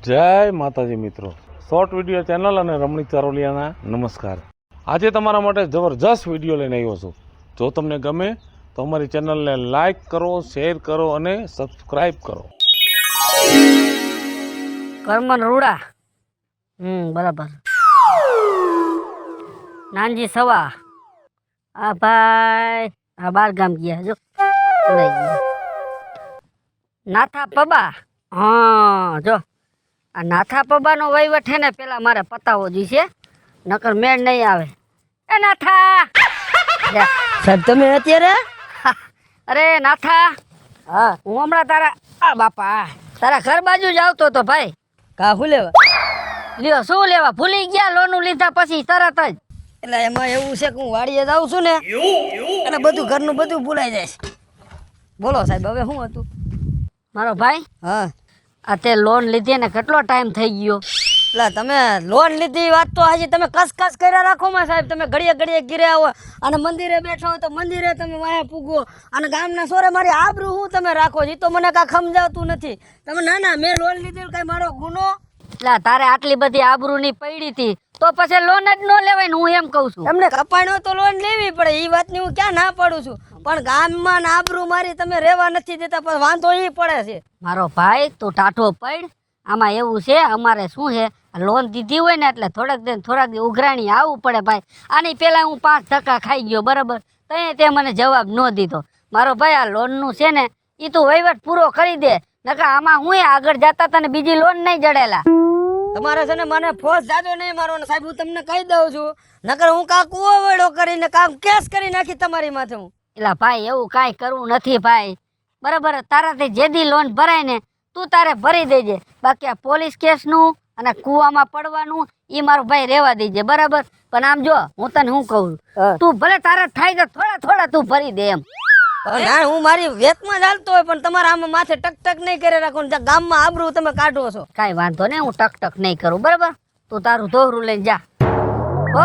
જય માતાજી મિત્રો, શોર્ટ વિડીયો ચેનલ અને રમણીક ચારોલિયાના નમસ્કાર. આજે તમારા માટે જબરજસ્ત વિડીયો લઈને આવ્યો છું. જો તમને ગમે તો અમારી ચેનલને લાઈક કરો, શેર કરો અને સબસ્ક્રાઈબ કરો. કરમન રૂડા બરાબર. નાનજી સવા આ ભાઈ આ બાર ગામ ગયા જો ગયા. નાથા પબા હા જો આ નાથા પબાનો વહીવટ છે ને પેલા મારે પતાવો જોઈશે, નકર મેળ નહીં આવે. એ નાથા સાહેબ તમે અત્યારે? અરે નાથા હા હું હમણાં તારા આ બાપા તારા ઘર બાજુ જ આવતો હતો ભાઈ. કાહુ લેવા? લ્યો શું લેવા? ભૂલી ગયા લોનું લીધા પછી તરત જ. એટલે એમાં એવું છે કે હું વાડીએ જાઉં છું ને એટલે બધું ઘરનું બધું ભૂલાઈ જાય છે. બોલો સાહેબ હવે શું હતું? મારો ભાઈ હા આ તે લોન લીધી ને કેટલો ટાઈમ થઈ ગયો? એટલે તમે લોન લીધી વાત તો હજી તમે કસ કર્યા રાખો માં સાહેબ. તમે ઘડીએ ગીરે આવો અને મંદિરે બેઠો હોય તો મંદિરે તમે વાયા પૂગો અને ગામના સોરે મારી આબરૂ હું તમે રાખો છો તો મને કાંઈ સમજાવતું નથી. તમે ના મેં લોન લીધી કઈ મારો ગુનો? એટલે તારે આટલી બધી આબરૂ ની પડી હતી તો પછી લોન જ ન લેવાય ને હું એમ કઉ છું. એમને કપાણ્યો તો લોન લેવી પડે એ વાતની હું ક્યાં ના પાડું છું, પણ ગામમાં આબરૂ મારી તમે રહેવા નથી દેતા પણ વાંધો એ પડે છે. મારો ભાઈ તું ટાઢો પડ. આમાં એવું છે અમારે શું છે લોન દીધી હોય ને એટલે થોડાક દી ઉઘરાણી આવવું પડે ભાઈ. આની પેલા હું 5 ધક્કા ખાઈ ગયો બરાબર, તે મને જવાબ ન દીધો. મારો ભાઈ આ લોનનું છે ને એ તું વહીવટ પૂરો કરી દે, નકર આમાં હું આગળ જતા તને બીજી લોન નહીં જડેલા. તમારે છે ને મને ફોર્સ જાજો નહીં મારો સાહેબ, હું તમને કહી દઉં છું, નકર હું કાં કૂવો વેડો કરીને કામ કેસ કરી નાખી તમારી માથે હું. એટલે ભાઈ એવું કાંઈ કરવું નથી ભાઈ બરાબર. તારાથી જે દી લોન ભરાય ને તું તારે ભરી દેજે, બાકી આ પોલીસ કેસનું અને કૂવામાં પડવાનું એ મારું ભાઈ રહેવા દેજે બરાબર. પણ આમ જો હું તને શું કહું, તું ભલે તારે થાય તો થોડા તું ભરી દે એમ. ના હું મારી વેતમાં ચાલતો હોય પણ તમારા આમાં માથે ટક નહીં કરી રાખો ને ગામમાં આબરૂ તમે કાઢો છો. કાંઈ વાંધો નહીં, હું ટક નહીં કરું બરાબર. તું તારું દોરું લઈને જા હો.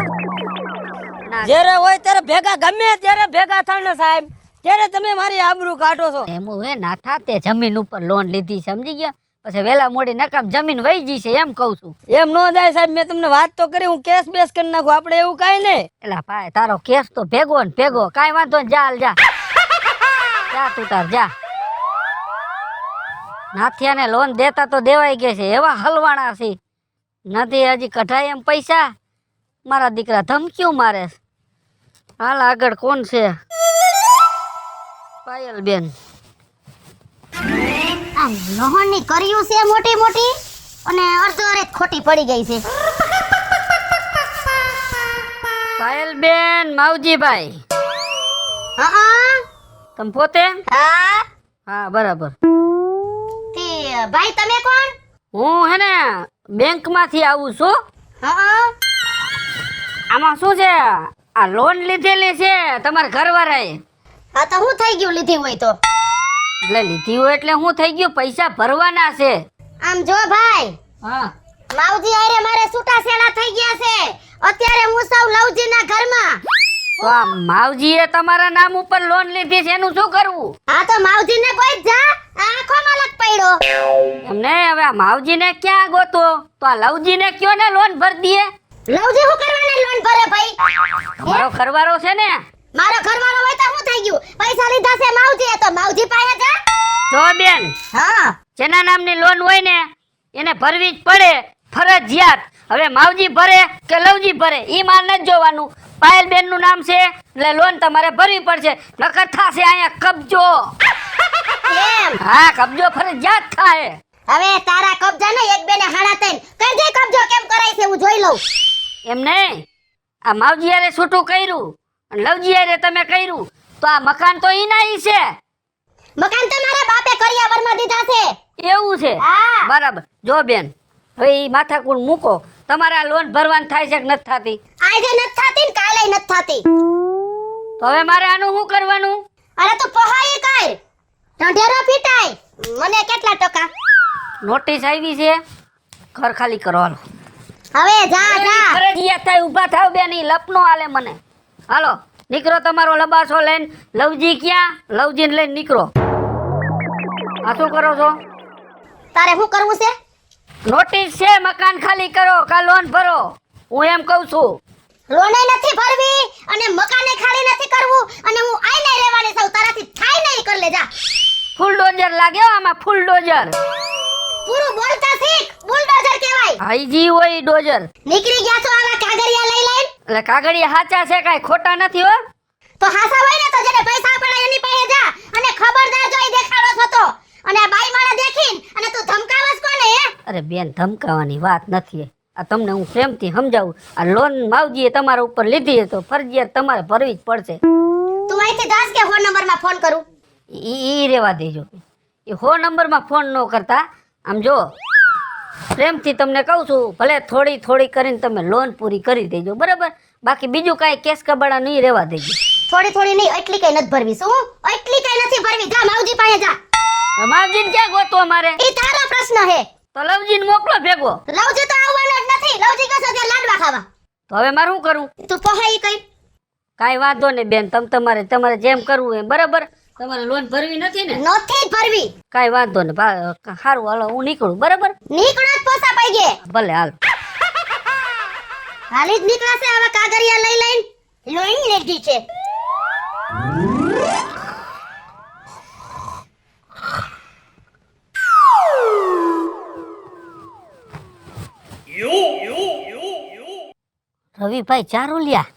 જ્યારે હોય ત્યારે ભેગા ગમે ત્યારે ભેગા થાય ને સાહેબ, ત્યારે તમે મારી આબરૂ કાઢો છો. એમ હે નાથા તે જમીન ઉપર લોન લીધી સમજી ગયા, પછી વેલા મોડી નકામ જમીન વહી જઈ છે એમ કઉ છું. એમ ન જાય સાહેબ, મેં તમને વાત તો કરી હું કેસ બેસ કરી નાખું, આપણે એવું કાંઈ નહીં. એટલે ભાઈ તારો કેસ તો ભેગો ને ભેગો, કાંઈ વાંધો ને જા જા તું તાર જા. નાથિયાને લોન દેતા તો દેવાઈ ગયા છે, એવા હલવાણા છે નથી હજી કઢાય એમ પૈસા. મારા દીકરા ધમકીઓ મારે. હાલ આગળ કોણ છે? પાયલ બેન. આમ લોહણની કર્યું છે મોટી મોટી અને અડધો ખોટી પડી ગઈ છે. પાયલ બેન માવજીભાઈ હા તમે પોતે? હા હા બરાબર. તે ભાઈ તમે કોણ? હું હે ને બેંક માંથી આવું છું. હા આમાં શું છે આ લોન લીધેલી છે તમારા ઘરવાળાએ. હા તો હું થઈ ગયું લીધી હોય તો? એટલે લીધી હોય એટલે હું થઈ ગયું, પૈસા ભરવાના છે. આમ જો ભાઈ હા માવજી આરે મારે છૂટા છેડા થઈ ગયા છે અત્યારે હું સૌ લવજીના ઘરમાં. તો આ માવજીએ તમારા નામ ઉપર લોન લીધી છે એનું શું કરવું? હા તો માવજીને કોઈ જા આંખોમાં લગ પડ્યો. એમને હવે આ માવજીને ક્યાં ગોતો? તો આ લવજીને કયો ને લોન ભરી દઈએ. લવજી હું કરવાને લોન ભરે ભાઈ? મારો ઘરવાળો છે ને. મારો ઘરવાળો હોય તો હું થઈ ગયું? પૈસા લીધા છે માવજીએ તો માવજી પાસે જા. જો બેન હા જેના નામની લોન હોય ને એને ભરવી જ પડે ફરજિયાત. હવે માવજી ભરે કે લવજી ભરે ઈ માર નથી જોવાનું. પાયલ બેન નું નામ છે એટલે લોન તમારે ભરવી પડશે, નકર થાશે અહીંયા કબજો. એમ? હા કબજો ફરજિયાત થાય. હવે તારા કબજા ને એક બેને હાડા તૈન કઈ દે કબજો કેમ કરાય છે હું જોઈ લઉં. એમ નહીં, આ માવજી હારે છૂટું કર્યું અને લવજી હારે તમે કર્યું તો આ મકાન તો ઈના ઈ છે. મકાન તો મારા બાપે કરિયાવરમાં દીધા છે. એવું છે હા. બરાબર. જો બેન હવે ઈ માથાકૂટ મૂકો, તમારે આ લોન ભરવાની થાય છે કે નથી થતી? આજે નથી થાતી ને કાલે નથી થાતી. તો હવે મારે આનું શું કરવાનું? અરે તું પહાઈ કર ઢંઢેરો પીટાય. મને કેટલા ટકા? નોટિસ આવી છે, ઘર ખાલી કરો હાલો. હવે જા જા. ફરજિયાત થાય ઊભા થાવ બેન, ઈ લપનો હાલે મને. હાલો નીકળો તમારો લબાસો લઈને. લવજી ક્યાં? લવજીને લઈને નીકળો. આ શું કરો છો? તારે શું કરવું છે? નોટિસ છે, મકાન ખાલી કરો કા લોન ભરો. હું એમ કહું છું. લોને નથી ભરવી અને મકાને ખાલી નથી કરવું અને હું આઈને રહેવાની છું. તારાથી થાય નહીં, કર લે જા. ફૂલ ડોઝર લાગ્યો આમાં, ફૂલ ડોઝર. પૂરું બોલતા શીખ. બુલડોઝર કહેવાય. હાઈજી હોય ડોઝર. નીકળી ગયા છો આવા કાગળિયા લઈ લઈને. એટલે કાગળિયા સાચા છે, કાંઈ ખોટા નથી હો. તો હાસા હોય ને તો જેને પૈસા આપણા એની પાસે જા અને ખબરદાર જો ઈ દેખાડો છો તો. અને આ બાઈ માણા દેખીન અને તું ધમકાવસ કોને હે? અરે બેન, ધમકાવાની વાત નથી. આ તમને હું પ્રેમથી સમજાવું. આ લોન માવજીએ તમારા ઉપર લીધી છે તો ફરજિયાત તમારે ભરવી જ પડશે. તું અહીંથી દાસ કે ફોન નંબરમાં ફોન કરું. ઈ રેવા દેજો. એ હો નંબરમાં ફોન ન કરતા. આમ જો પ્રેમથી તમને કહું છું, ભલે થોડી થોડી કરીને તમે લોન પૂરી કરી દેજો, બરાબર? બાકી બીજું કાંઈ કેસ કબાડા નહીં રેવા દેજો. થોડી થોડી નહીં, એટલી કઈ નથી ભરવી. શું એટલી કઈ નથી ભરવી? જા માવજી પાસે જા. માવજીને ક્યાં ગોતવા મારે? ઈ તારો પ્રશ્ન હે. તો લવજીને મોકલો ભેગો. લવજી તો આવવાનો જ નથી. લવજી કહેશે ત્યાં લાડવા ખાવા. તો હવે મારે શું કરું? તું પહાઈ કઈ. કાંઈ વાંધો નહીં બેન, તમારે જેમ કરવું એમ, બરાબર? તમારે લોન ભરવી નથી ને? નથી જ ભરવી. કાંઈ વાંધો નહીં. સારું, હાલો હું નીકળું, બરાબર? નીકળો જ પોસા પાઈ ગે. ભલે હાલ. હાલી જ નીકળાશે આવા કાગળિયા લઈ લઈને. લોન લીધી છે. રવિભાઈ ચારુલિયા.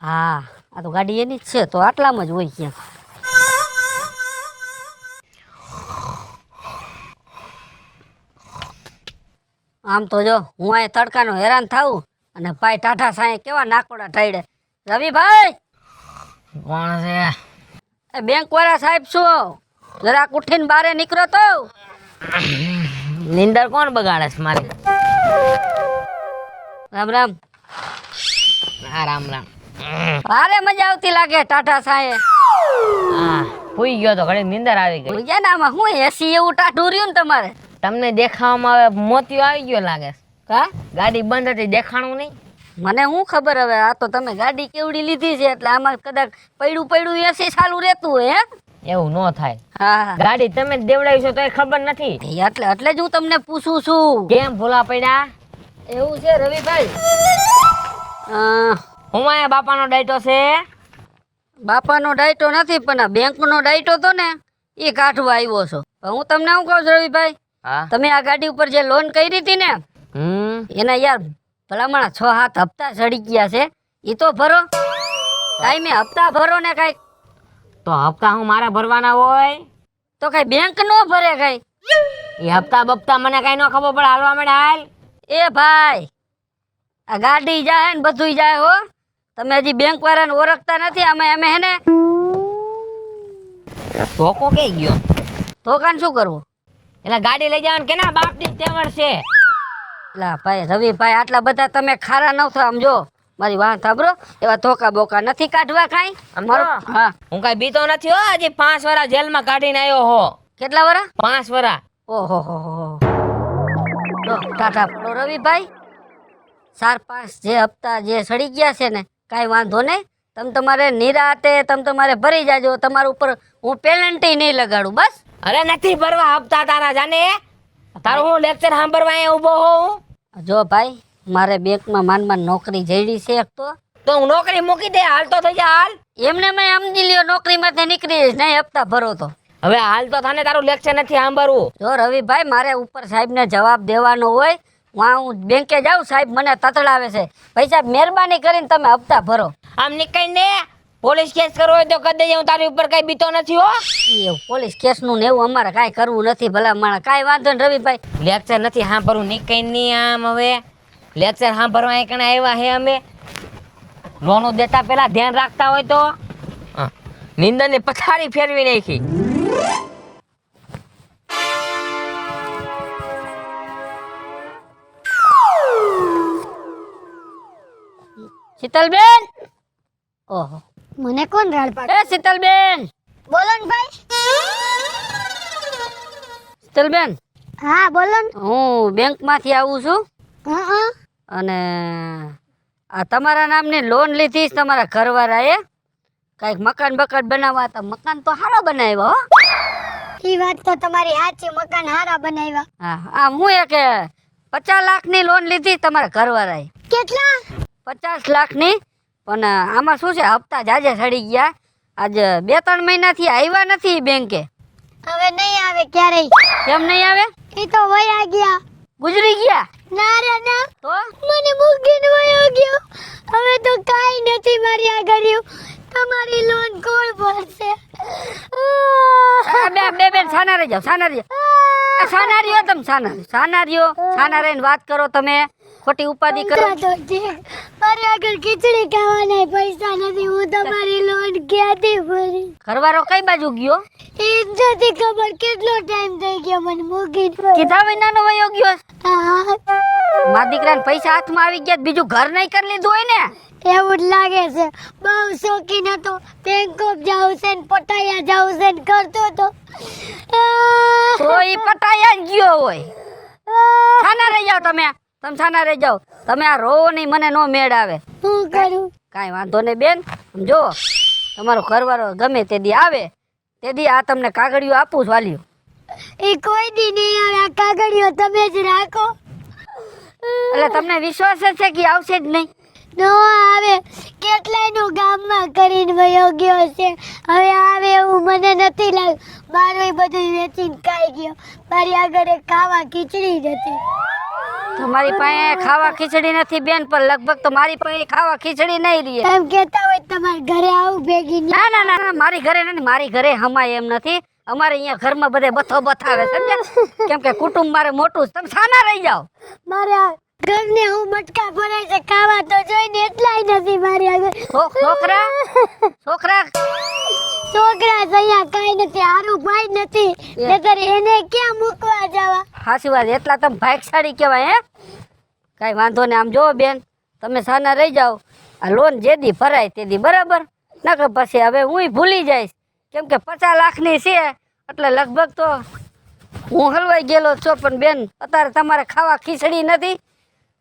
હા, આ તો ગાડી એની જ છે, તો આટલામાં જ હોય ક્યાં. આમ તો જો હું અહીં તડકાનો હેરાન થાઉં અને ભાઈ ટાઢા સાંય કેવા નાકોડા ટાઈડે. રવિભાઈ! કોણ છે? એ બેંક વાળા સાહેબ શું? જરાક ઉઠીને બારે નીકળો તો. નિંદર કોણ બગાડે છે મારી? રામ રામ. હા, રામ રામ. ભારે મજા આવતી લાગે ટાઢા સાંયે. હા, પૂઈ ગયો તો ઘડી નિંદર આવી ગઈ. ભૂઈ ગયા ને આમાં હું એસી એવું ટાઢું રહ્યું ને તમારે. તમને દેખાવામાં હવે મોતિયો આવી ગયો લાગે છે. હા, ગાડી બંધ હતી, દેખાણું નહીં. મને શું ખબર હવે? આ તો તમે ગાડી કેવડી લીધી છે એટલે આમાં કદાચ પડ્યું એસી ચાલુ રહેતું હોય. હે, એવું ન થાય. હા, ગાડી તમે જ દેવડાવી છો તો એ ખબર નથી. એટલે જ હું તમને પૂછું છું. કેમ ભૂલા પડ્યા? એવું છે રવિભાઈ? હું અહીંયા બાપાનો ડાયટો છે. બાપાનો ડાયટો નથી, પણ આ બેંકનો ડાયટો તો ને એ કાઢવા આવ્યો છો. પણ હું તમને શું કહું છું રવિભાઈ, હા. તમે આ ગાડી ઉપર જે લોન કરી હતી ને એના યાર ભલામણા 6-7 હપ્તા ચડી ગયા છે. એ તો ભરો, ટાઈમે હપ્તા ભરો ને. કાંઈક તો હપ્તા હું મારા ભરવાના હોય તો કઈ બેંક નો ભરે કઈ? એ હપ્તા બપ્તા મને કઈ ન ખબર પડે. હાલવા માંડે હાલ. એ ભાઈ, આ ગાડી જાય ને બધું જાય હો. તમે હજી બેંક વાળાને ઓળખતા નથી. અમે હે ને ધોકો કે ગયો તો કાન શું કરવું? એટલે ગાડી લઈ જવાનું કેના બાપની તેવડ છે. લા ભાઈ રવિભાઈ, આટલા બધા તમે ખારા ન થો. આમ જો મારી વાત સાંભળો, એવા ધોકા બોકા નથી કાઢવા કાંઈ. હા, હું કઈ બીતો નથી હો. હજી 5 વર્ષ જેલમાં કાઢીને આવ્યો હો. કેટલા વરા? 5 વર્ષ. ઓહો હો. ટાટા પડો રવિભાઈ. 4-5 જે હપ્તા જે સડી ગયા છે ને, કાંઈ વાંધો નહીં. તમે તમારે નિરાતે તમારે ભરી જાજો. તમારા ઉપર હું પેનલ્ટી નહીં લગાડું. બસ. અરે નથી ભરવા હપ્તા તારા, જાને. તારું હું લેક્ચર સાંભળવા અહીંયા ઊભો હોઉં. જો ભાઈ, મારે બેંકમાં માનમાં નોકરી જઈડી છે એક તો હું નોકરી મૂકી દે. હાલ તો થઈ જા હાલ. એમને મેં સમજી લ્યો નોકરીમાંથી નીકળી જઈશ. નહીં હપ્તા ભરો તો. હવે હાલ તો થાને તારું લેક્ચર નથી સાંભળવું. જો રવિભાઈ, મારે ઉપર સાહેબને જવાબ દેવાનો હોય. હું બેંકે જાઉં, સાહેબ મને તતડાવે છે. ભાઈ સાહેબ, મહેરબાની કરીને તમે હપ્તા ભરો. આમ નીકળીને પોલીસ કેસ કરવો હોય તો કરી દેજે. હું તારી ઉપર કઈ બીતો નથી હો. એ પોલીસ કેસનું ને એવું અમારે કાંઈ કરવું નથી. ભલા માણા કાંઈ વાંધો ને રવિભાઈ. લેક્ચર નથી સાંભળવું. નીકળીને આમ હવે લેક્ચર સાંભળવા એકને આવ્યા હે અમે. લોનો દેતા પેલા ધ્યાન રાખતા હોય તો નિંદરની પથારી ફેરવી નાખી. શીતલબેન! ઓહો, મને કોણ રાડ પાડે? એ શીતલબેન! બોલો ને ભાઈ. શીતલબેન, હા બોલો ને. હું બેંકમાંથી આવું છું હા. અને આ તમારા નામની લોન લીધી છે તમારા ઘરવાળાએ. કાંઈક મકાન બકાન બનાવવા હતા. મકાન તો સારો બનાવ્યો હો. ઈ વાત તો તમારી સાચી, મકાન હારા બનાવ્યા. હા આ હું એક 50 લાખની લોન લીધી તમારા ઘરવાળાએ. કેટલા? 50 લાખની. પણ આમાં શું છે, હપ્તા જાજે સડી ગયા. આજ 2-3 મહિનાથી આવ્યા નથી બેંકે. હવે નહીં આવે ક્યારેય. કેમ નહીં આવે? ઈ તો વયા ગયા. ગુજરી ગયા? ના રે ના, તો મને મૂકીને વયો ગયો. હવે તો કાઈ નથી મારી આગળ. તમારી લોન કોણ ભરશે? બેન સાના રહી જાઓ, સાના રહી જાઓ. સાના રહ્યો તમે, સાના રહ્યો. સાના રહીને વાત કરો તમે, ખોટી ઉપાધિ કરો. તો ઠીક. મારી આગળ ખીચડી ખાવાના પૈસા નથી. હું તમારી લોન ક્યાંથી ભરી? ઘરવાળો કઈ બાજુ ગયો? એ જ નથી ખબર. કેટલો ટાઈમ થઈ ગયો મને મૂકીને. કીધા વિનાનો વયો ગયો? હા, મારા દીકરાને પૈસા હાથમાં આવી ગયા, બીજું ઘર નહીં કરી લીધું હોય ને? એવું જ લાગે છે. બહુ શોખીન હતો. બેંકોક જાઉં છે ને પટાયા જાઉં છે ને કરતો હતો. તો ઈ પટાયા જ ગયો હોય. સાના રહી જાઓ તમે સાના રહી જાઓ. તમે આ રોવો નહીં, મને નો મેળ આવે. શું કરું? કાંઈ વાંધો નહીં બેન. જો તમારો ઘરવાળો ગમે તે દી આવે તે દી આ તમને કાગળિયો આપું જ વાલ્યું. એ કોઈ દી નહીં આવે. આ કાગળિયો તમે જ રાખો. એટલે તમને વિશ્વાસ જ છે કે આવશે જ નહીં? નો આવે. કેટલાયનું ગામમાં કરીને વયો ગયો છે. હવે આવે એવું મને નથી લાગ્યું. મારું બધું વેચીને ખાઈ ગયો. મારી આગળ એક ખાવા ખીચડી નથી. તમારી પાસે ખાવા ખીચડી નથી બેન, પણ લગભગ તો મારી પાસે ખાવા ખીચડી નહીં રહી. એમ કહેતા હોય તમારા ઘરે આવું ભેગી નહીં. ના ના ના, મારી ઘરે નથી. મારી ઘરે હમાય એમ નથી. અમારે અહીંયા ઘરમાં બધે બથો બથાવે, સમજ્યા? કેમ કે કુટુંબ મારે મોટું છે. તમે સાના રહી જાઓ. મારા ઘરને હું મટકા ભરાય છે. ખાવા તો જોઈને એટલાય નથી મારી આગળ. છોકરા છોકરા અહીંયા કાઈ નથી. હારું ભાઈ નથી. નકર એને ક્યાં મૂકવા જવા? હાસી વાત. એટલા તમે ભાગશાળી કહેવાય હે? કાંઈ વાંધો ને. આમ જો બેન, તમે સાના રહી જાઓ. આ લોન જે દી ભરાય તે દી બરાબર. નકર પછી હવે હું ભૂલી જઈશ. કેમ કે 50 લાખની છે એટલે લગભગ તો હું હલવાઈ ગયેલો છું. પણ બેન અત્યારે તમારે ખાવા ખીચડી નથી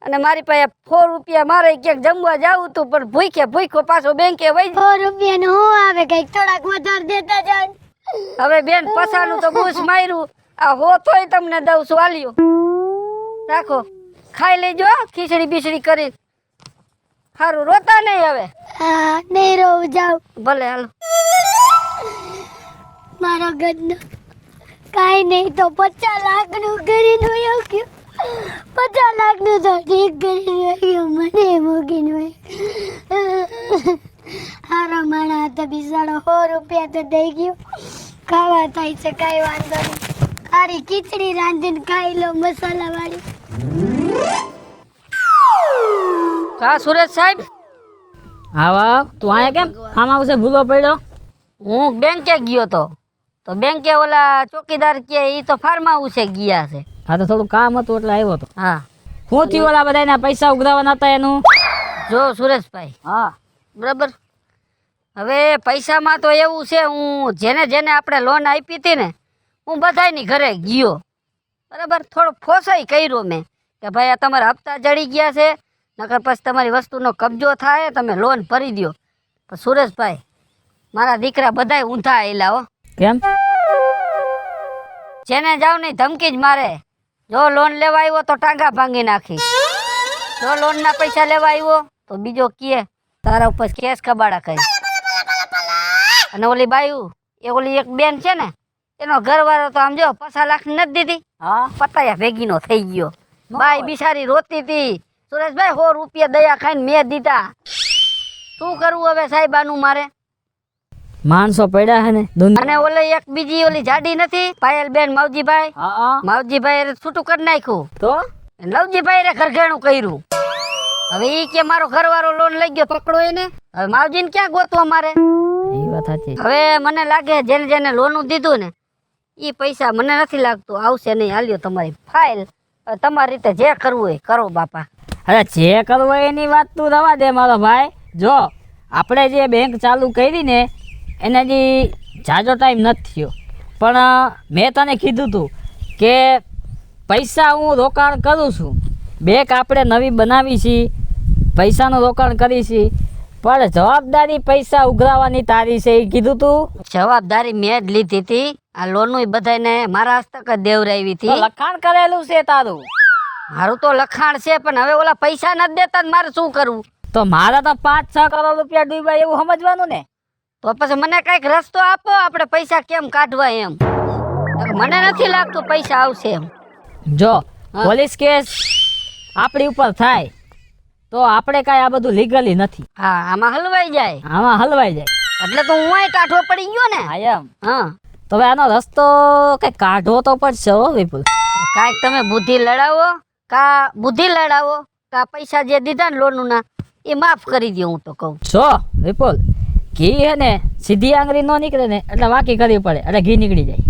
અને મારી પાસે 4 રૂપિયા મારે ક્યાંક જમવા જાવું તું, પણ ભૂખ્યો પાછો બેંકે વહી. 4 રૂપિયાનું હું આવે? કઈક થોડાક વધારે દેતા જાવ. હવે બેન પસાનું તો બૂસ માર્યું. આ હો તોય તમને દઉં છું, આલ્યો રાખો, ખાઈ લેજો ખીચડી બીચડી કરી. સારું, રોતા નહીં હવે. હા, નહીં રહું, જાઉં. ભલે હાલો. મારો ગદનો કાઈ નહીં તો 50 લાખનું કરીને વયો ગયો. 50 લાખનું તો ઠીક કરીને વયો. મને મૂકીને વયો. હારો માણા હતા બિચારો. 100 રૂપિયા તો દઈ ગયો. ખાવા થાય છે, કાંઈ વાંધો નહીં. સારી ખીચડી રાંધીને ખાઈ લો, મસાલા વાળી. કા સુરેશ સાહેબ? હા, તું આયા કેમ? આમ આવશે ભૂલો પડ્યો. હું બેંકે ગયો તો બેંકે ઓલા ચોકીદાર કે ઈ તો ફાર્મ હાઉસે ગયા છે. હા, તો થોડું કામ હતું એટલે આવ્યો હતો. હા, હું થયું ઓલા બધાના પૈસા ઉઘરાવાના હતા એનું? જો સુરેશભાઈ, હા, બરાબર. હવે પૈસામાં તો એવું છે, હું જેને આપણે લોન આપી હતી ને, હું બધાયની ઘરે ગયો બરાબર. થોડો ફોસાઈ કર્યો મેં કે ભાઈ આ તમારા હપ્તા જડી ગયા છે, નકર પછી તમારી વસ્તુનો કબજો થાય, તમે લોન ભરી દો. પણ સુરેશભાઈ, મારા દીકરા બધાય ઊંધા આવેલા હો. કેમ? જેને જાવ ને ધમકી જ મારે. જો લોન લેવા આવ્યો તો ટાંગા ભાંગી નાખી. જો લોનના પૈસા લેવા આવ્યો તો બીજો કહે તારા ઉપર કેસ કબાડા કરી. અને ઓલી બાયુ એ ઓલી એક બેન છે ને, એનો ઘરવાળો તો આમ જો 50 લાખ નથી દીધી. હા, પતાયા ભેગીનો થઈ ગયો. બાઈ બિચારી રોતી હતી. સુરેશભાઈ 100 રૂપિયા દયા ખાઈને મેં દીધા. શું કરવું હવે સાહેબ આનું મારે? માણસો પડ્યા હે ને. અને ઓલે એક બીજી ઓલી જાડી નથી પાયલબેન માવજીભાઈ? હા, માવજીભાઈ છૂટું કરી નાખ્યું. તો લવજીભાઈ રે ઘરઘેણું કર્યું. હવે ઈ કે મારો ઘરવાળો લોન લઈ ગયો, પકડો એને. હવે માવજીને ક્યાં ગોતવા મારે? એ વાત સાચી. હવે મને લાગે જેને લોન દીધું ને ઈ પૈસા મને નથી લાગતું આવશે નહીં. હાલ્યો તમારી ફાઇલ. હવે તમારી રીતે જે કરવું હોય કરો બાપા. અરે જે કરવું હોય એની વાત તું રવા દે મારો ભાઈ. જો આપણે જે બેંક ચાલુ કરી ને એને હજી જાજો ટાઈમ નથી થયો, પણ મેં તને કીધું તું કે પૈસા હું રોકાણ કરું છું. બેંક આપણે નવી બનાવી છીએ, પૈસાનું રોકાણ કરી છીએ, પણ જવાબદારી પૈસા ઉઘરાવવાની તારી છે એ કીધું તું. જવાબદારી મેં જ લીધી હતી. આ લોનનું બધાને મારા હસ્તક જ દેવરાવી તો હતી. લખાણ કરેલું છે તારું. મારું તો લખાણ છે પણ હવે ઓલા પૈસા નથી દેતા ને મારે શું કરવું? તો મારા તો 5-6 કરોડ રૂપિયા ડૂબ્યા એવું સમજવાનું ને. તો પછી મને કઈક રસ્તો આપો, આપણે પૈસા કેમ કાઢવા એમ. મને નથી લાગતું પૈસા આવશે એમ. જો પોલીસ કેસ આપણી ઉપર થાય તો આપણે કાંઈ આ બધું લીગલી નથી. હા, આમાં હલવાઈ જાય આમાં હલવાઈ જાય એટલે તો હું કાઠો પડી ગયો ને. હા એમ. હા, તો હવે આનો રસ્તો કઈ કાઢવો તો પડશે હો વિપુલ. કાંઈક તમે બુદ્ધિ લડાવો કા પૈસા જે દીધા ને લોનનું ના એ માફ કરી દો. હું તો કહું જો વિપુલ, ઘી હે ને સીધી આંગળી નો નીકળે ને એટલે વાકી કરવી પડે એટલે ઘી નીકળી જાય.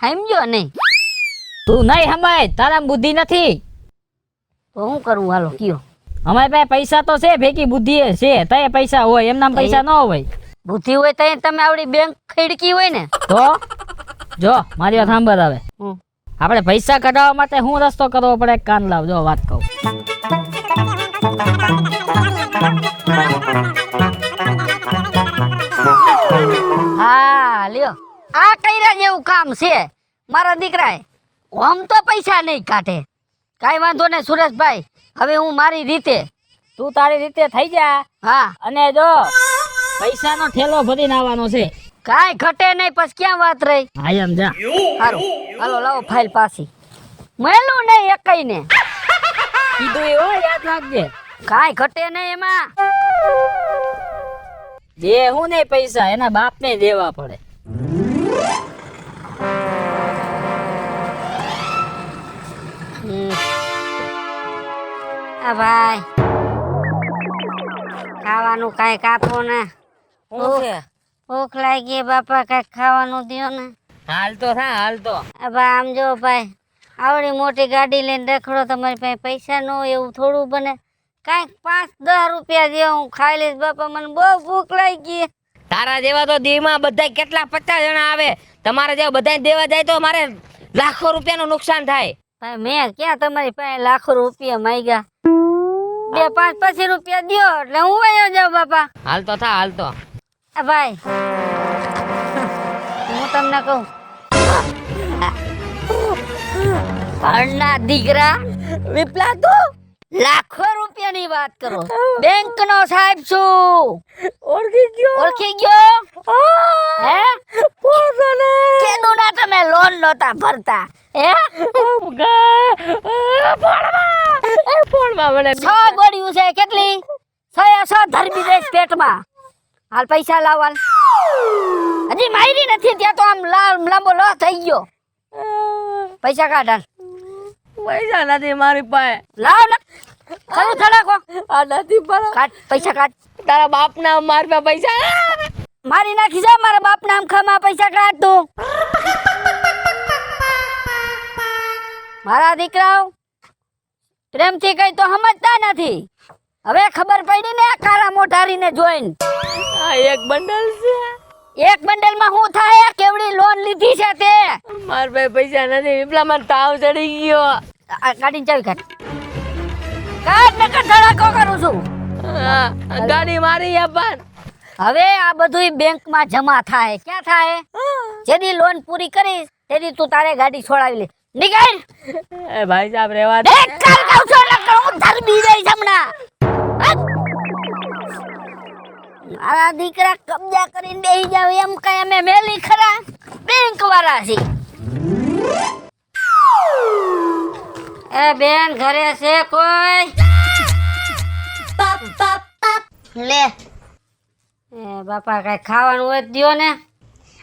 સમજો નહીં તું નહીં સમજ, તારા બુદ્ધિ નથી. તો હું કરું? હાલો કયો. અમારી પાસે પૈસા તો છે, ભેગી બુદ્ધિ છે. તય પૈસા હોય એમના પૈસા ન હોય. બુદ્ધિ હોય તો તમે આવડી બેંક ખડકી હોય ને. તો જો મારી વાત સાંભળ. હવે હમ. આપણે પૈસા કઢાવવા માટે શું રસ્તો કરવો પડે? કાન લાવ, જો વાત કહું. હા લ્યો, આ કર્યા જેવું કામ છે મારા દીકરાએ. આમ તો પૈસા નહીં કાઢે. કાંઈ વાંધો નહીં સુરેશભાઈ, હવે હું મારી રીતે. તું તારી રીતે થઈ જા. હા, અને જો પૈસાનો ઠેલો ભરીને આવવાનો છે. કાંઈ ઘટે નહીં. પછી ક્યાં વાત રહી? હા એમ જા. સારું, હાલો લાવો ફાઇલ પાછી. મળ્યું નહીં એકઈ ને. કીધું એવું યાદ રાખજે. કાંઈ ઘટે નહીં એમાં. દે હું નહીં પૈસા, એના બાપને દેવા પડે. આ ભાઈ ખાવાનું કાંઈક આપો ને. ભૂખ લાગી બાપા, કાંઈક ખાવાનું દ્યો ને. હાલ તો થા, હાલ તો. આ ભાઈ આમ જો ભાઈ, આવડી મોટી ગાડી લઈને રખડો, તમારી પાસે પૈસા ન હોય એવું થોડું બને. કાંઈક 5-10 રૂપિયા દે, હું ખાઈ લઈશ બાપા, મને બહુ ભૂખ લાગી. તારા જેવા તો દીમાં બધા કેટલા 50 જણા આવે. તમારા જેવા બધા દેવા જાય તો મારે લાખો રૂપિયાનું નુકસાન થાય. ભાઈ મેં ક્યાં તમારી પાસે લાખો રૂપિયા માંગ્યા? 2-5 રૂપિયા દ્યો એટલે હું વયો જાઉં બાપા. હાલ તો થા, હાલ તો. આ ભાઈ હું તમને કહું, ઘરના દીકરા વિપલા તું લાખો રૂપિયાની વાત કરો. બેંક નો સાહેબ છું. ઓળખી ગયો હે? કેદું ના તમે લોન નહોતા ભરતા હે? છ ગોળીઓ છે. કેટલી? 6 ધરબી દેશ પેટમાં. હાલ પૈસા લાવ. હાલ, હજી મારી નથી ત્યાં તો આમ લાંબો લો થઈ ગયો. પૈસા કાઢ. હાલ, પૈસા નથી મારી પાસે. લાવ ને. ખરું થડાકો. આ નથી પર. કાઢ પૈસા કાઢ. તારા બાપ ના મારી પાસે પૈસા. મારી નાખી જા મારા બાપ નામ ખામાં. પૈસા કાઢ તું. મારા દીકરાઓ પ્રેમથી કઈ તો સમજતા નથી. હવે ખબર પડી ને કાળા મોઢારીને જોઈને. આ એક બંડલ છે. એક બંડલમાં શું થાય? કેવડી લોન લીધી છે તે? મારી પાસે પૈસા નથી. વિપલા મને તાવ ચડી ગયો. આ ગાડીની ચાવી કાઢ. કાઢ ને ધડાકો કરું છું. ગાડી મારી યાર. હવે આ બધું બેંકમાં જમા થાય. ક્યાં થાય? જેદી લોન પૂરી કરીશ તેદી તું તારે ગાડી છોડાવી લે. નીકળ. એ ભાઈ સાહેબ રેવા દે. એક કર કહું છું નકર હું ધરબી જઈશ હમણાં. મારા દીકરા કબજા કરીને બેહી જાવ એમ કઈ અમે મેલી ખરા? બેંક વાળા છે. એ બેન ઘરે છે કોઈ? લે એ બાપા કઈ ખાવાનું હોય તો દ્યો ને.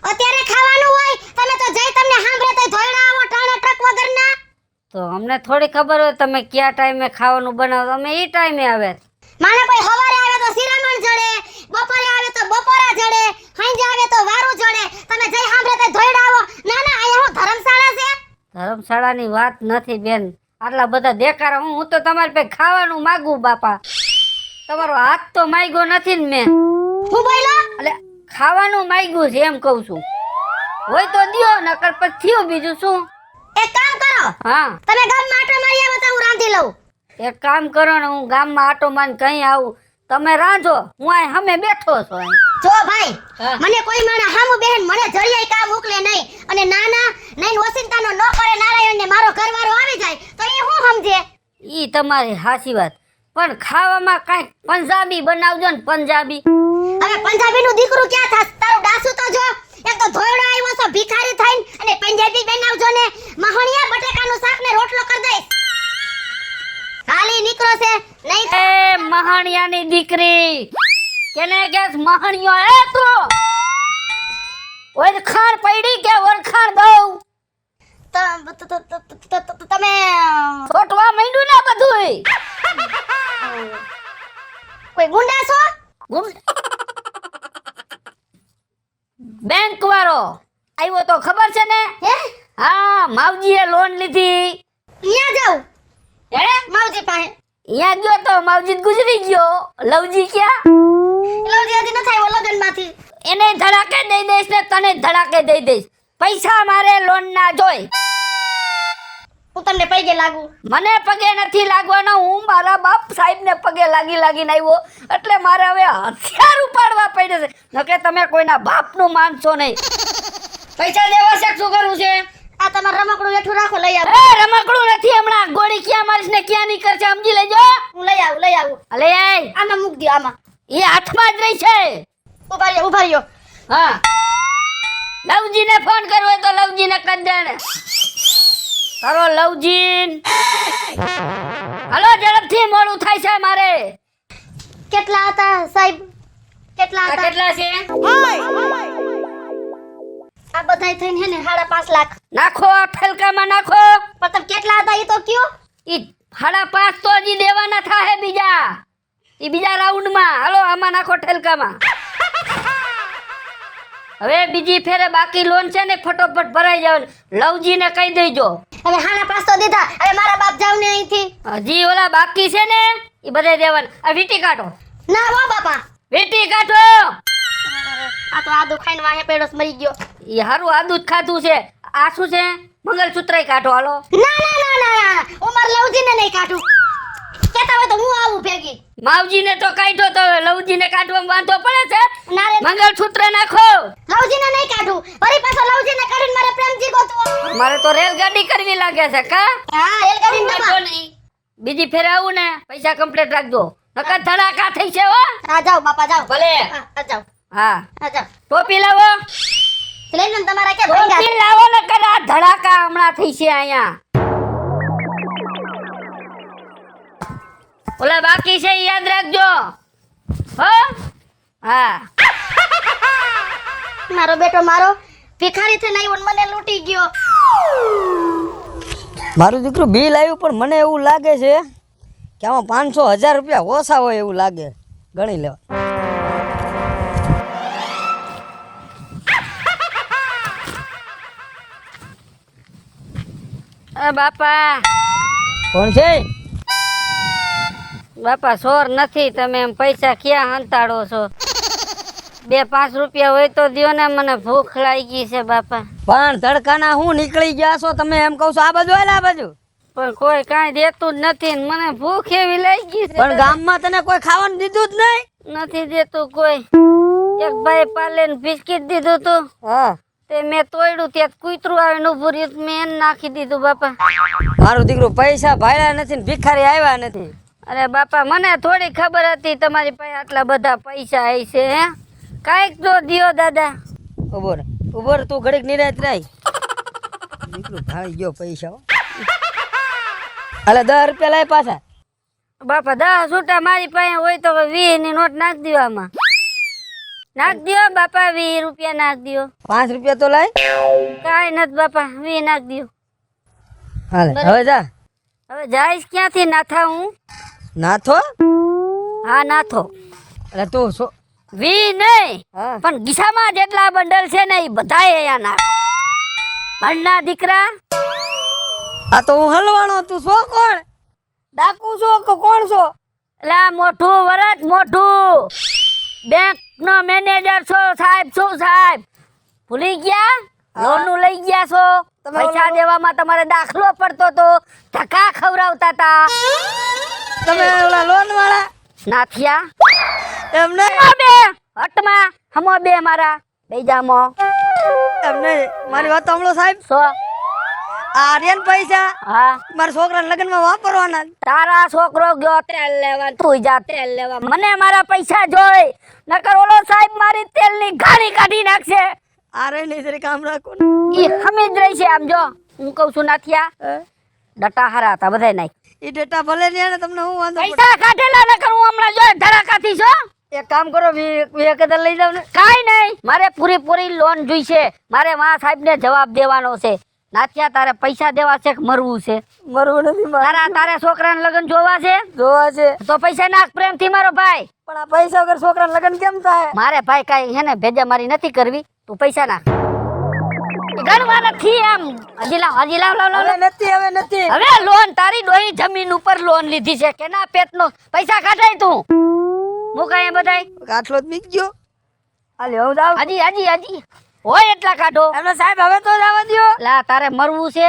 અત્યારે ખાવાનું હોય તમે તો જઈ તમને સાંભળે તો ધોયડા આવો ટાણા ટ્રક વગરના. તો અમને થોડી ખબર હોય તમે કયા ટાઈમે ખાવાનું બનાવો, અમે એ ટાઈમે આવે. માને કોઈ હવારે આવે તો શિરામણ જડે, બપોરે આવે તો બપોરા જડે, સાંજે આવે તો વારું જડે. તમે જઈ સાંભળે તો ધોયડા આવો. ના ના, અહીંયા હું ધર્મશાળા છે. ધર્મશાળાની વાત નથી બેન. આટલા બધા દેખાડા હું તો તમારી પાસે ખાવાનું માગું બાપા. તમારો હાથ તો માગ્યો નથી ને મેં. હું બોલ્યો? એટલે ખાવાનું માગ્યું છે એમ કહું છું. હોય તો દ્યો નકર પછી થયું બીજું શું. એક કામ કરો, હા તમે ગામમાં આટો મારી આવો તો હું રાંધી લઉં. એક કામ કરો ને, હું ગામમાં આટો મારીને કहीं આવું તમે રાંધો, હું અહીં સામે બેઠો છું અહીં. જો ભાઈ હા. મને કોઈ માણસ હામું બેહેન મને જરિયાઈ કામ મોકલે નહીં અને નાના નહીં ઓસિંતાનો ન કરે નારાયણ ને મારો ઘરવાળો આવી જાય તો એ હું સમજે. ઈ તમારી સાચી વાત, પણ ખાવામાં કાંઈક પંજાબી બનાવજો ને, પંજાબી. હવે પંજાબીનું દીકરું ક્યાં થાસ તારું ડાસુ તો જો એક તો ધોયડો આવ્યો છો ભિખારી થઈને અને પંજાબી બનાવજો ને મહણિયા બટેકાનું શાક ને રોટલો કરી દઈશ. ખાલી નીકળો છે નહીં એ મહાણિયાની દીકરી, કેને કેસ મહાણિયો હે તું? ઓળખાણ પડી કે ઓળખાણ દઉં? તમે છોટવા માંડ્યું ને બધુંય. કોઈ ગુંડા છો? બેંક વાળો આવ્યો તો ખબર છે ને? હે હા, માવજીએ લોન લીધી. અહીંયા જાવ હે, માવજી પાસે અહીંયા ગયો તો માવજી ગુજરી ગયો. લવજી ક્યાં? લવજી હજી નથી આવ્યો લગનમાંથી. એને ધડાકે દઈ દઈશ ને તને ધડાકે દઈ દઈશ. પૈસા મારે લોન ના જોઈ. હું તમને પૈગે લાગુ. મને પગે નથી લાગવાનો, હું મારા બાપ સાહેબ ને પગે લાગીને આવ્યો એટલે મારે હવે હથિયાર ઉપાડવા પડે છે. નકે તમે કોઈના બાપનું માનશો નહીં. પૈસા દેવા છે, શું કરવું છે? આ તમારું રમકડું હેઠું રાખો લઈ આવો. એ રમકડું નથી, હમણાં ગોળી ક્યાં મારીશ ને ક્યાં નીકળશે સમજી લેજો. હું લઈ આવું. અલે આય, આમાં મૂક દો આમાં. એ હાથમાં જ રહી છે. ઉભા રહ્યો. હા, લવજીને ફોન કરવો હોય તો લવજીને કરી દે ને. તારો લવજીન. હાલો ઝડપથી, મોડું થાય છે મારે. કેટલા હતા સાહેબ? કેટલા આ હતા? કેટલા છે? આ બધાય થઈને હે ને 5.5 લાખ. નાખો, આ ફેલકામાં નાખો. પણ તમે કેટલા હતા એ તો કયો? ઈ 5.5 તો હજી દેવાના થાહે બીજા. ઈ બીજા રાઉન્ડમાં. હાલો આમાં નાખો ઠેલકામાં. હવે બીજી ફેરે બાકી લોન છે ને ફટોફટ ભરાઈ જાવ. લવજીને કહી દેજો. હવે 5.5 તો દીધા. હવે મારા બાપ જાવ ને અહીંથી. હજી ઓલા બાકી છે ને ઈ બધે દેવાના. આ વીટી કાઢો, ના હો બાપા. વીટી કાઢો. આ તો આદુ ખાઈને વાહે પેડોસ મરી ગયો. ઈ હારું આદુ જ ખાધું છે. આ શું છે? મંગલસૂત્રય કાઢો. હાલો. ના. હું મારા લવજીને નહીં કાઢું. કેતા હોય તો હું આવું ભેગી. માવજીને તો કાઢો, તો લવજીને કાઢવામાં વાંધો પડે છે. ના રે મંગલસૂત્ર નાખો. લવજીને નહીં કાઢું. વળી પાછો લવજીને કાઢીને મારે પ્રેમજી ગોતવો. મારે તો રેલગાડી કરવી લાગે છે કા? હા એલ કરીને બાપા. બીજી ફેર આવું ને પૈસા કમ્પ્લીટ રાખજો, નકર ધડાકા થઈ છે હો. હા જાઓ બાપા જાઓ. ભલે. હા જાઓ. હા, હા જાઓ. ટોપી લાવો. લઈને તમારા કે ભંગા. ટોપી લાવો ને કદા ધડાકા હમણાં થઈ છે અહીંયા. ઓલા બાકી છે ઈ યાદ રાખજો હો. હા, મારો બેટો મારો ભિખારી થઈને આવ્યો ને મને લૂંટી ગયો. મારું દીકરું બિલ આવ્યું પણ મને એવું લાગે છે કે આમાં 500,000 રૂપિયા ઓછા હોય એવું લાગે. ગણી લેવા. બાપા. કોણ છે? બાપા ચોર નથી, તમે એમ પૈસા ક્યાં હંતાડો છો? 2-5 રૂપિયા હોય તો દ્યો ને, મને ભૂખ લાગી ગઈ છે બાપા. પણ તડકાના હું નીકળી ગયા છો તમે એમ કહું છો? આ બાજુ હાલ, આ બાજુ. પણ કોઈ કાંઈ દેતું જ નથી ને મને ભૂખ એવી લાગી છે. પણ ગામમાં તને કોઈ ખાવાનું દીધું જ નહીં? નથી દેતું કોઈ. એક ભાઈ પાલે બિસ્કિટ દીધું તું, હા, તે મેં તોડ્યું, ત્યાં કૂતરું આવીને ઉભું રહ્યું, મેં એને નાખી દીધું બાપા. મારું દીકરું પૈસા ભાડ્યા નથી ને ભિખારી આવ્યા નથી. અરે બાપા, મને થોડી ખબર હતી તમારી પાસે આટલા બધા પૈસા હશે. હે, કાંઈક તો દિયો દાદા. ઉભો રે તું ઘડીક નિરાત રહી. દીકરું ભાળી ગયો પૈસા હો. હાલે 10 રૂપિયા લાય પાછા. બાપા 10 છૂટા મારી પાસે હોય તો 20 ની નોટ નાખ દો આમાં. નાખ દો બાપા, 20 રૂપિયા નાખ દો. 5 રૂપિયા તો લાય. કાંઈ નથી બાપા, 20 નાખ દો. હાલે હવે જા. હવે જાઈશ ક્યાંથી? નાથા હું. નાથો? હા નાથો. અરે તું 20 નહીં, હા. પણ ગીસામાં જેટલા બંડલ છે ને એ બધાય અહીંયા નાખ. ભણના દીકરા. આ તો હું હલવાણો. તું છો કોણ? ડાકુ છો કે કોણ છો? એલા મોઠું વરત મોઠું. બેંક નો મેનેજર છો સાહેબ. શું સાહેબ ભૂલી ગયા? લોન લઈ ગયા છો. પૈસા દેવામાં તમારે દાખલો પડતો તો, ધક્કા ખવડાવતા હતા. તમે ઓલા લોન વાળા? નાથિયા એમ નહીં હમો બે હટમાં હમો બે મારા બેજામો એમ નહીં મારી વાત સાંભળો સાહેબ સો આ રેન પૈસા હા મારા છોકરાના લગ્નમાં વાપરવાના તારા છોકરો ગયો તેલ લેવા તું જા તેલ લેવા મને મારા પૈસા જોઈ નકર ઓલો સાહેબ મારી તેલની ગાડી કાઢી નાખશે આ રે નહીં જરી કામ રાખો ને ઈ હમી જ રહી છે આમ જો હું કહું છું નાથિયા હે? ડટા હારા હતા બધાય નાખ ઈ ડેટા ભલે ને એને તમને હું વાંધો પડે? પૈસા કાઢેલા નકર હું હમણાં જો ધડાકાથી છો એક કામ કરો વી લઈ જાવ ને કાઈ નહીં મારે પૂરી લોન જોઈશે મારે માં સાહેબને જવાબ દેવાનો છે નાથિયા તારે પૈસા દેવા છે કે મરવું છે મરવું નથી મારે તારે છોકરાને લગ્ન જોવા છે જોવા છે તો પૈસા નાખ પ્રેમથી મારો ભાઈ પણ આ પૈસા વગર છોકરાના લગ્ન કેમ થાય મારે ભાઈ કાઈ હે ને ભેજા મારી નથી કરવી તું પૈસા નાખ ગણવા નથી એમ હજી લાવ હવે નથી હવે નથી હવે લોન તારી ડોહી જમીન ઉપર લોન લીધી છે કે ના પેટનો પૈસા કાઢાય તું મુકાય બધાય કાટલો જ મીક ગયો હાલે હું જાવ હજી હોય એટલા કાઢો એમને સાહેબ હવે તો જવા દ્યો લા તારે મરવું છે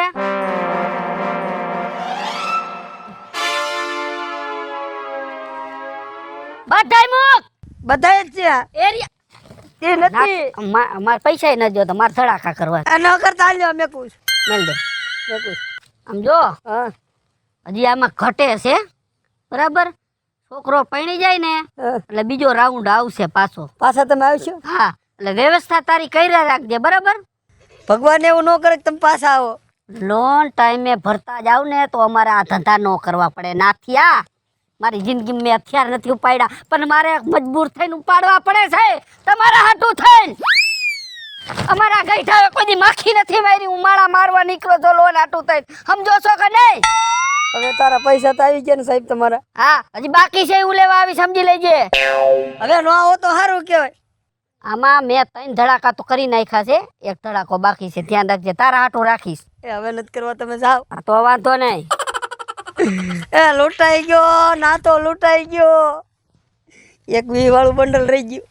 બધાય મુક બધાય જ છે એરિયા એ નથી માર પૈસા ન જો તો માર ધડાકા કરવા આ ન કરતા લ્યો મેં કુછ મેલ દે આમ જો હા હજી આમાં ઘટે છે બરાબર છોકરો પૈણી જાય ને એટલે બીજો રાઉન્ડ આવશે પાછો પાછા તમે આવશો હા એટલે વ્યવસ્થા તારી કર્યા રાખજે બરાબર ભગવાન એવું ન કરે કે તમે પાછા આવો લોન ટાઈમે ભરતા જાવ ને તો અમારે આ ધંધા ન કરવા પડે નાથિયા મારી જિંદગી મેં હથિયાર નથી ઉપાડ્યા પણ મારે મજબૂર થઈને ઉપાડવા પડે છે તમારા હાટું થઈને અમારા ગઈઠાવે કોઈ દી માખી નથી મારી હું માળા મારવા નીકળો તો લોન હાટું થઈને સમજો છો કે નહીં હવે તારા પૈસા તો આવી ગયા ને સાહેબ તમારા હા હજી બાકી છે એવું લેવા આવી સમજી લેજે હવે ન આવો તો સારું કહેવાય આમાં મેં 3 ધડાકા તો કરી નાખ્યા છે એક ધડાકો બાકી છે ધ્યાન રાખજે તારા હાટું રાખીશ એ હવે નથી કરવા તમે જાઓ આ તો વાંધો નહીં એ લૂંટાઈ ગયો ના તો લૂંટાઈ ગયો એક 20 વાળું બંડલ રહી ગયું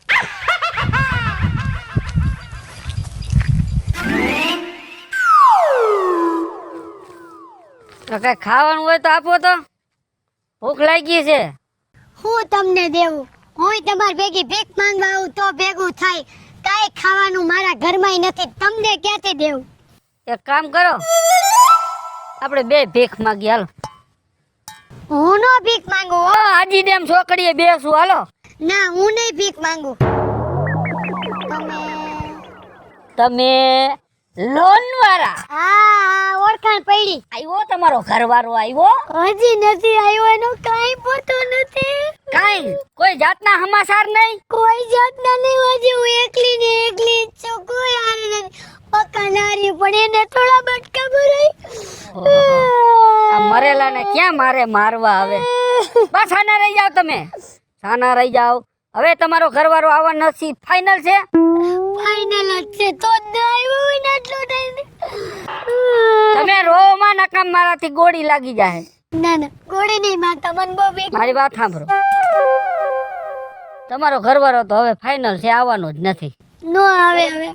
તો કઈ ખાવાનું હોય તો આપો તો ભૂખ લાગી છે હું તમને દેવું હું તમારી ભેગી ભીખ માંગવા આવું તો ભેગું થાય કાંઈ ખાવાનું મારા ઘરમાં નથી તમને ક્યાંથી દેવું એક કામ કરો આપણે બે ભીખ માગી હાલો હું નો ભીખ માંગુ હો. હાજી ડેમ છોકરીએ બેસું હાલો ના હું નહીં ભીખ માંગુ તમે લોન વાળા હા ઓળખાણ પડી આવ્યો તમારો ઘરવાળો આવ્યો હજી નથી આવ્યો એનો કાંઈ પતો નથી કાઈ કોઈ જાતના સમાચાર નહીં કોઈ જાતના નહીં હજી હું એકલી ને એકલી જ છું કોઈ હાલ નથી પક્કા નારી પણ એને થોડા બટકા ભરાય આ મરેલા ને ક્યાં મારે મારવા આવે બસ આના રહી જાવ તમે સાના રહી જાવ હવે તમારો ઘરવાળો આવવાનો નથી ફાઇનલ છે ફાઇનલ જ છે તો જ ન આવ્યો હોય ને આટલો ટાઈમ તમે રોમાં નકામ મારાથી ગોળી લાગી જાય ના ના ગોળી નહીં મારતા મન બહુ બીક મારી વાત સાંભળો તમારો ઘરવાળો તો હવે ફાઇનલ છે આવવાનો જ નથી નો આવે હવે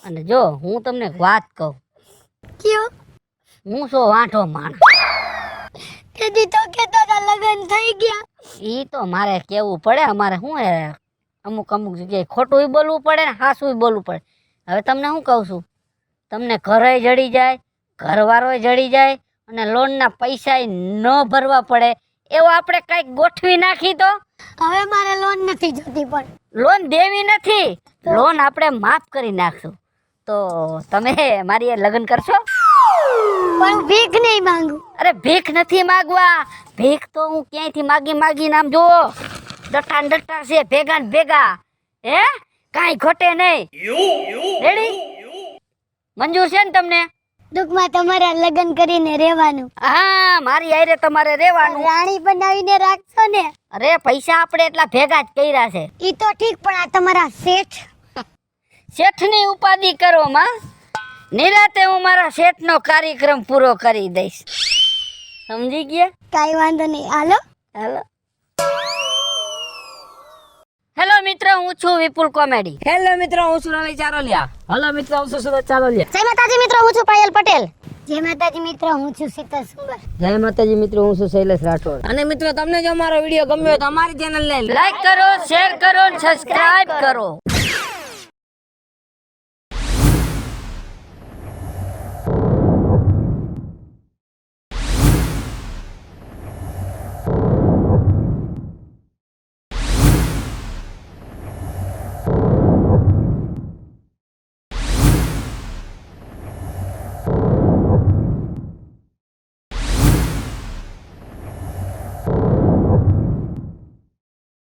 અને જો હું તમને એક વાત કહું કયો હું છો વાંઢો માણસ કદી તો કેતા હતા લગન થઈ ગયા ઈ તો મારે કેવું પડે અમારે શું હે અમુક જગ્યાએ ખોટું બોલવું પડે ને હાસું બોલવું પડે હવે તમને શું કહું છું તમને ઘરે જડી જાય ઘરવાળો જડી જાય અને લોનના પૈસા ન ભરવા પડે એવું આપણે કંઈક ગોઠવી નાખી તો હવે મારે લોન નથી જોતી પણ લોન દેવી નથી લોન આપણે માફ કરી નાખશું તો તમે મારી હારે લગ્ન કરશો પણ ભીખ નહીં માંગુ અરે ભીખ નથી માગવા ભીખ તો હું ક્યાંયથી માગી નામ જો ડટ્ટા ને ડટ્ટા છે ભેગા ને ભેગા હે કાંઈ ઘટે નહીં રેડી મંજૂર છે ને તમને દુઃખમાં તમારા લગ્ન કરીને રહેવાનું હા મારી હારે તમારે રહેવાનું રાણી બનાવીને રાખશો ને અરે પૈસા આપણે એટલા ભેગા જ કર્યા છે ઈ તો ઠીક પણ આ તમારા શેઠ શેઠની ઉપાધિ કરો માં નિરાતે હું મારા શેઠનો કાર્યક્રમ પૂરો કરી દઈશ સમજી ગયા કાઈ વાંધો નહીં હાલો હેલો હેલો મિત્રો હું છું વિપુલ કોમેડી હેલો મિત્રો હું છું રવિ ચારોલિયા હલો મિત્રો હું છું સુરત ચાલોલિયા જય માતાજી મિત્રો હું છું પાયલ પટેલ જય માતાજી મિત્રો, હું છું શીતલ સુંબર. જય માતાજી મિત્રો, હું છું શૈલેષ રાઠોડ. અને મિત્રો તમને જો અમારો વિડીયો ગમ્યો હોય તો અમારી ચેનલ ને લાઈક કરો, શેર કરો, સબસ્ક્રાઇબ કરો.